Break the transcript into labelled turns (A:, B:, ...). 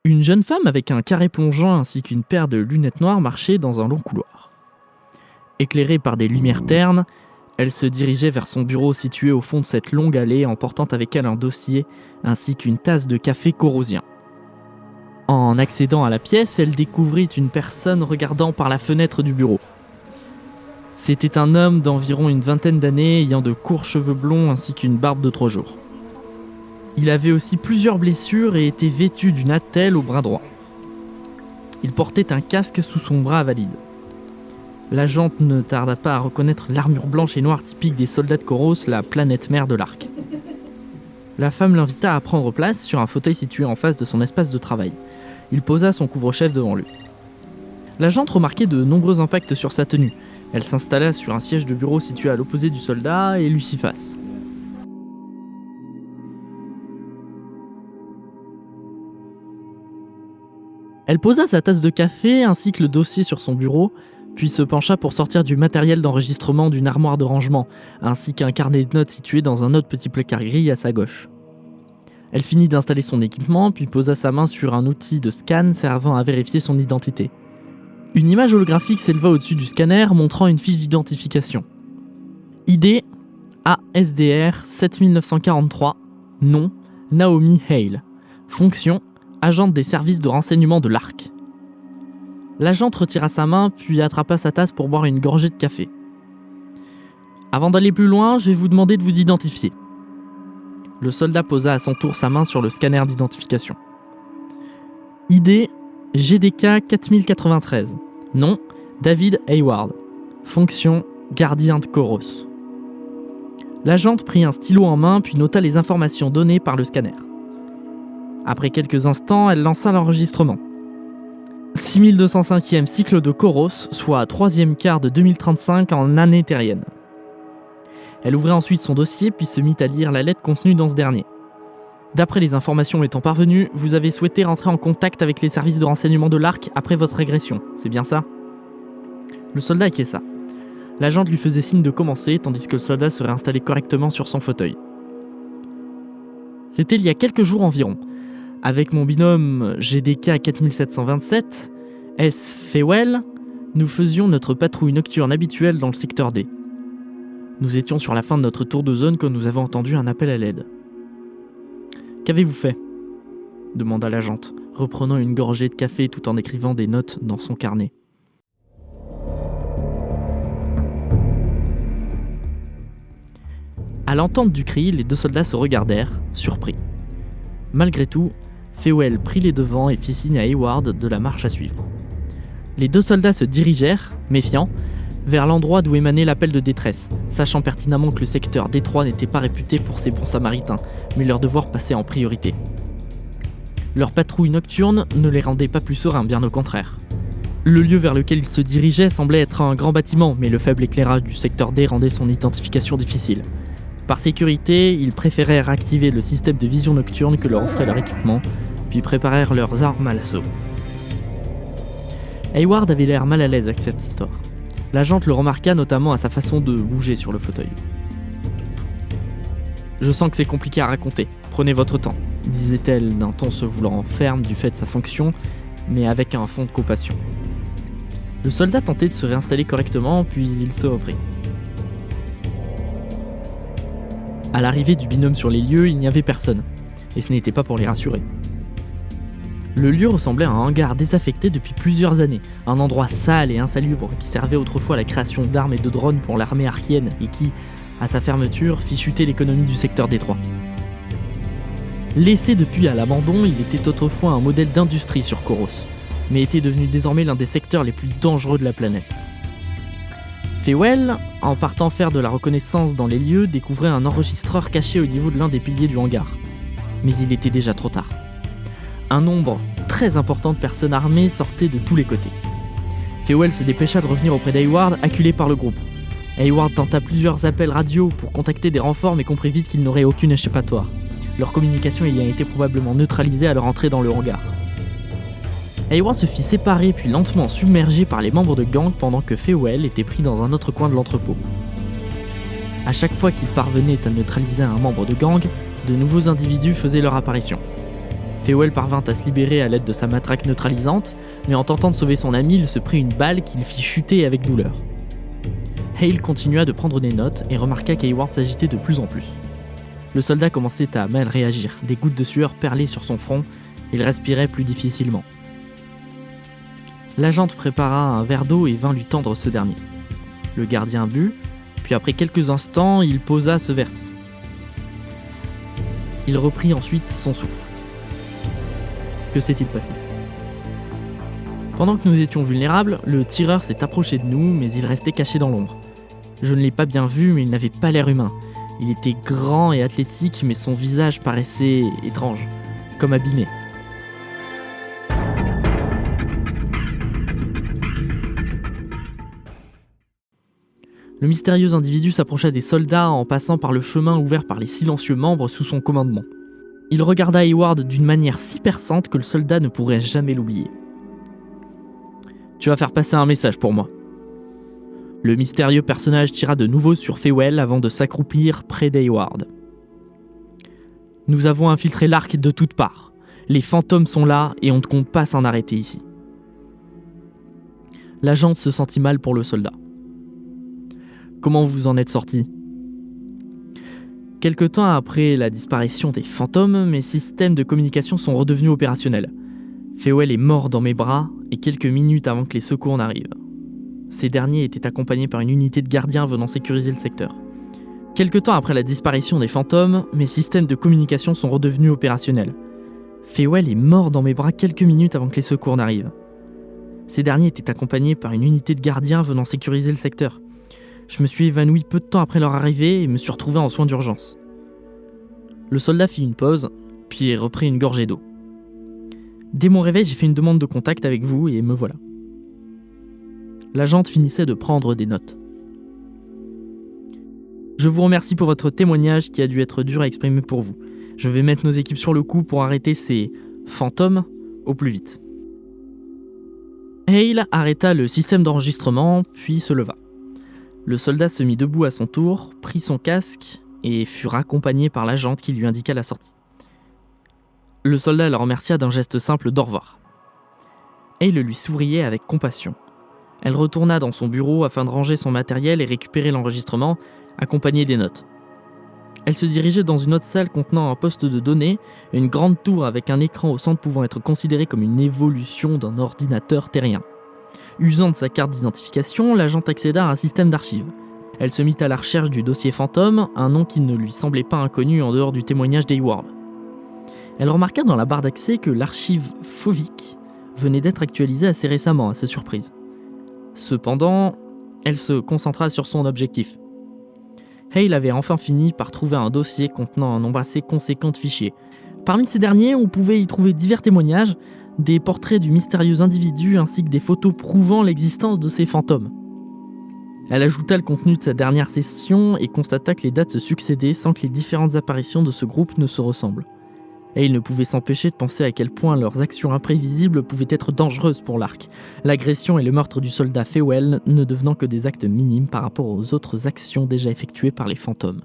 A: Une jeune femme avec un carré plongeant ainsi qu'une paire de lunettes noires marchait dans un long couloir. Éclairée par des lumières ternes, elle se dirigeait vers son bureau situé au fond de cette longue allée, emportant avec elle un dossier ainsi qu'une tasse de café corrosien. En accédant à la pièce, elle découvrit une personne regardant par la fenêtre du bureau. C'était un homme d'environ une vingtaine d'années, ayant de courts cheveux blonds ainsi qu'une barbe de 3 jours. Il avait aussi plusieurs blessures et était vêtu d'une attelle au bras droit. Il portait un casque sous son bras valide. L'agente ne tarda pas à reconnaître l'armure blanche et noire typique des soldats de Koros, la planète mère de l'Arc. La femme l'invita à prendre place sur un fauteuil situé en face de son espace de travail. Il posa son couvre-chef devant lui. L'agente remarquait de nombreux impacts sur sa tenue. Elle s'installa sur un siège de bureau situé à l'opposé du soldat et lui fit face. Elle posa sa tasse de café ainsi que le dossier sur son bureau, puis se pencha pour sortir du matériel d'enregistrement d'une armoire de rangement, ainsi qu'un carnet de notes situé dans un autre petit placard gris à sa gauche. Elle finit d'installer son équipement, puis posa sa main sur un outil de scan servant à vérifier son identité. Une image holographique s'éleva au-dessus du scanner, montrant une fiche d'identification. ID ASDR 7943, nom Naomi Hale, fonction agente des services de renseignement de l'Arc. L'agente retira sa main puis attrapa sa tasse pour boire une gorgée de café. Avant d'aller plus loin, je vais vous demander de vous identifier. Le soldat posa à son tour sa main sur le scanner d'identification. ID GDK 4093. Nom David Hayward. Fonction gardien de Koros. L'agente prit un stylo en main puis nota les informations données par le scanner. Après quelques instants, elle lança l'enregistrement. 6205e cycle de Koros, soit 3e quart de 2035 en année terrienne. Elle ouvrit ensuite son dossier puis se mit à lire la lettre contenue dans ce dernier. D'après les informations étant parvenues, vous avez souhaité rentrer en contact avec les services de renseignement de l'Arc après votre agression, c'est bien ça ? Le soldat acquiesça. L'agente lui faisait signe de commencer tandis que le soldat se réinstallait correctement sur son fauteuil. C'était il y a quelques jours environ. Avec mon binôme GDK 4727, S. Fewell, nous faisions notre patrouille nocturne habituelle dans le secteur D. Nous étions sur la fin de notre tour de zone quand nous avons entendu un appel à l'aide. « Qu'avez-vous fait ?» demanda l'agente, reprenant une gorgée de café tout en écrivant des notes dans son carnet. À l'entente du cri, les 2 soldats se regardèrent, surpris. Malgré tout, Fewell prit les devants et fit signe à Hayward de la marche à suivre. Les 2 soldats se dirigèrent, méfiants, vers l'endroit d'où émanait l'appel de détresse, sachant pertinemment que le secteur Détroit n'était pas réputé pour ses bons samaritains, mais leur devoir passait en priorité. Leur patrouille nocturne ne les rendait pas plus sereins, bien au contraire. Le lieu vers lequel ils se dirigeaient semblait être un grand bâtiment, mais le faible éclairage du secteur D rendait son identification difficile. Par sécurité, ils préférèrent activer le système de vision nocturne que leur offrait leur équipement, puis préparèrent leurs armes à l'assaut. Hayward avait l'air mal à l'aise avec cette histoire. L'agente le remarqua notamment à sa façon de bouger sur le fauteuil. « Je sens que c'est compliqué à raconter, prenez votre temps », disait-elle d'un ton se voulant ferme du fait de sa fonction, mais avec un fond de compassion. Le soldat tentait de se réinstaller correctement, puis il se reprit. À l'arrivée du binôme sur les lieux, il n'y avait personne, et ce n'était pas pour les rassurer. Le lieu ressemblait à un hangar désaffecté depuis plusieurs années, un endroit sale et insalubre qui servait autrefois à la création d'armes et de drones pour l'armée arkienne et qui, à sa fermeture, fit chuter l'économie du secteur Détroit. Laissé depuis à l'abandon, il était autrefois un modèle d'industrie sur Koros. mais était devenu désormais l'un des secteurs les plus dangereux de la planète. Fewell, en partant faire de la reconnaissance dans les lieux, découvrait un enregistreur caché au niveau de l'un des piliers du hangar. Mais il était déjà trop tard. Un nombre très important de personnes armées sortait de tous les côtés. Fewell se dépêcha de revenir auprès d'Hayward, acculé par le groupe. Hayward tenta plusieurs appels radio pour contacter des renforts, mais comprit vite qu'il n'aurait aucune échappatoire. Leur communication ayant été probablement neutralisée à leur entrée dans le hangar. Hayward se fit séparer puis lentement submerger par les membres de gang pendant que Fewell était pris dans un autre coin de l'entrepôt. À chaque fois qu'il parvenait à neutraliser un membre de gang, de nouveaux individus faisaient leur apparition. Fewell parvint à se libérer à l'aide de sa matraque neutralisante, mais en tentant de sauver son ami, il se prit une balle qui le fit chuter avec douleur. Hale continua de prendre des notes et remarqua qu'Hayward s'agitait de plus en plus. Le soldat commençait à mal réagir, des gouttes de sueur perlaient sur son front, il respirait plus difficilement. L'agente prépara un verre d'eau et vint lui tendre ce dernier. Le gardien but, puis après quelques instants, il posa ce verre-ci. Il reprit ensuite son souffle. Que s'est-il passé ? Pendant que nous étions vulnérables, le tireur s'est approché de nous, mais il restait caché dans l'ombre. Je ne l'ai pas bien vu, mais il n'avait pas l'air humain. Il était grand et athlétique, mais son visage paraissait étrange, comme abîmé. Le mystérieux individu s'approcha des soldats en passant par le chemin ouvert par les silencieux membres sous son commandement. Il regarda Hayward d'une manière si perçante que le soldat ne pourrait jamais l'oublier. « Tu vas faire passer un message pour moi. » Le mystérieux personnage tira de nouveau sur Fewell avant de s'accroupir près d'Hayward. « Nous avons infiltré l'arc de toutes parts. Les fantômes sont là et on ne compte pas s'en arrêter ici. » L'agent se sentit mal pour le soldat. « Comment vous en êtes sorti ? » Quelque temps après la disparition des fantômes, mes systèmes de communication sont redevenus opérationnels. Fewell est mort dans mes bras et quelques minutes avant que les secours n'arrivent. Ces derniers étaient accompagnés par une unité de gardiens venant sécuriser le secteur. Quelque temps après la disparition des fantômes, mes systèmes de communication sont redevenus opérationnels. Fewell est mort dans mes bras quelques minutes avant que les secours n'arrivent. Ces derniers étaient accompagnés par une unité de gardiens venant sécuriser le secteur. Je me suis évanoui peu de temps après leur arrivée et me suis retrouvé en soins d'urgence. Le soldat fit une pause, puis reprit une gorgée d'eau. Dès mon réveil, j'ai fait une demande de contact avec vous et me voilà. L'agente finissait de prendre des notes. Je vous remercie pour votre témoignage qui a dû être dur à exprimer pour vous. Je vais mettre nos équipes sur le coup pour arrêter ces fantômes au plus vite. Hale arrêta le système d'enregistrement, puis se leva. Le soldat se mit debout à son tour, prit son casque et fut raccompagné par l'agente qui lui indiqua la sortie. Le soldat la remercia d'un geste simple d'au revoir. Hale lui souriait avec compassion. Elle retourna dans son bureau afin de ranger son matériel et récupérer l'enregistrement, accompagné des notes. Elle se dirigeait dans une autre salle contenant un poste de données, une grande tour avec un écran au centre pouvant être considéré comme une évolution d'un ordinateur terrien. Usant de sa carte d'identification, l'agent accéda à un système d'archives. Elle se mit à la recherche du dossier fantôme, un nom qui ne lui semblait pas inconnu en dehors du témoignage d'Hayward. Elle remarqua dans la barre d'accès que l'archive Fovic venait d'être actualisée assez récemment, à sa surprise. Cependant, elle se concentra sur son objectif. Hale avait enfin fini par trouver un dossier contenant un nombre assez conséquent de fichiers. Parmi ces derniers, on pouvait y trouver divers témoignages, des portraits du mystérieux individu ainsi que des photos prouvant l'existence de ces fantômes. Elle ajouta le contenu de sa dernière session et constata que les dates se succédaient sans que les différentes apparitions de ce groupe ne se ressemblent. Et il ne pouvait s'empêcher de penser à quel point leurs actions imprévisibles pouvaient être dangereuses pour l'Arc, l'agression et le meurtre du soldat Fewell ne devenant que des actes minimes par rapport aux autres actions déjà effectuées par les fantômes.